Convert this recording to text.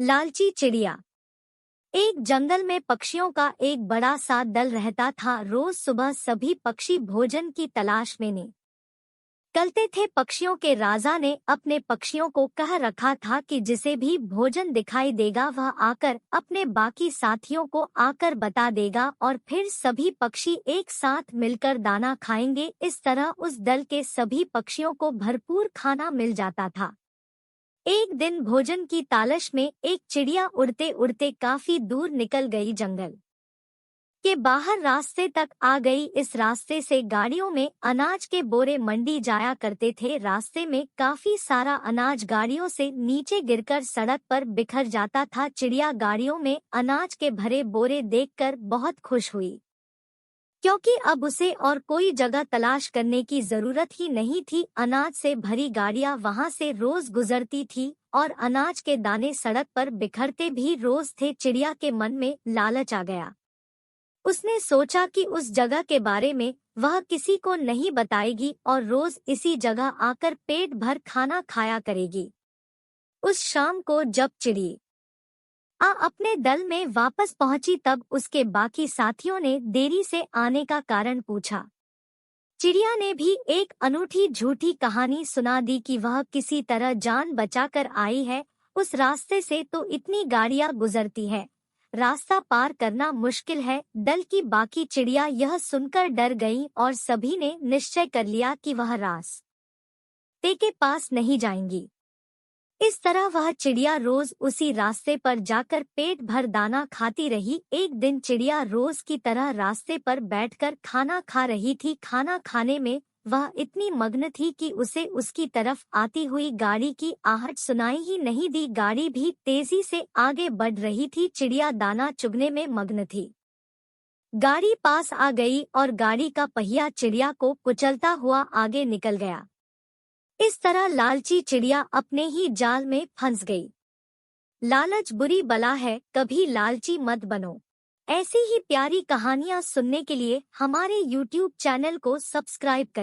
लालची चिड़िया। एक जंगल में पक्षियों का एक बड़ा सा दल रहता था। रोज सुबह सभी पक्षी भोजन की तलाश में निकलते थे। पक्षियों के राजा ने अपने पक्षियों को कह रखा था कि जिसे भी भोजन दिखाई देगा वह आकर अपने बाकी साथियों को आकर बता देगा और फिर सभी पक्षी एक साथ मिलकर दाना खाएंगे। इस तरह उस दल के सभी पक्षियों को भरपूर खाना मिल जाता था। एक दिन भोजन की तालाश में एक चिड़िया उड़ते उड़ते काफी दूर निकल गई। जंगल के बाहर रास्ते तक आ गई। इस रास्ते से गाड़ियों में अनाज के बोरे मंडी जाया करते थे। रास्ते में काफी सारा अनाज गाड़ियों से नीचे गिरकर सड़क पर बिखर जाता था। चिड़िया गाड़ियों में अनाज के भरे बोरे देखकर बहुत खुश हुई, क्योंकि अब उसे और कोई जगह तलाश करने की जरूरत ही नहीं थी। अनाज से भरी गाड़ियां वहां से रोज गुजरती थी और अनाज के दाने सड़क पर बिखरते भी रोज थे। चिड़िया के मन में लालच आ गया। उसने सोचा कि उस जगह के बारे में वह किसी को नहीं बताएगी और रोज इसी जगह आकर पेट भर खाना खाया करेगी। उस शाम को जब चिड़िया अपने दल में वापस पहुंची तब उसके बाकी साथियों ने देरी से आने का कारण पूछा। चिड़िया ने भी एक अनूठी झूठी कहानी सुना दी कि वह किसी तरह जान बचाकर आई है। उस रास्ते से तो इतनी गाड़ियां गुजरती है, रास्ता पार करना मुश्किल है। दल की बाकी चिड़िया यह सुनकर डर गईं और सभी ने निश्चय कर लिया कि वह रास्ते के पास नहीं जाएंगी। इस तरह वह चिड़िया रोज उसी रास्ते पर जाकर पेट भर दाना खाती रही। एक दिन चिड़िया रोज की तरह रास्ते पर बैठकर खाना खा रही थी। खाना खाने में वह इतनी मग्न थी कि उसे उसकी तरफ आती हुई गाड़ी की आहट सुनाई ही नहीं दी। गाड़ी भी तेजी से आगे बढ़ रही थी। चिड़िया दाना चुगने में मग्न थी। गाड़ी पास आ गई और गाड़ी का पहिया चिड़िया को कुचलता हुआ आगे निकल गया। इस तरह लालची चिड़िया अपने ही जाल में फंस गई। लालच बुरी बला है, कभी लालची मत बनो। ऐसी ही प्यारी कहानियां सुनने के लिए हमारे YouTube चैनल को सब्सक्राइब करें।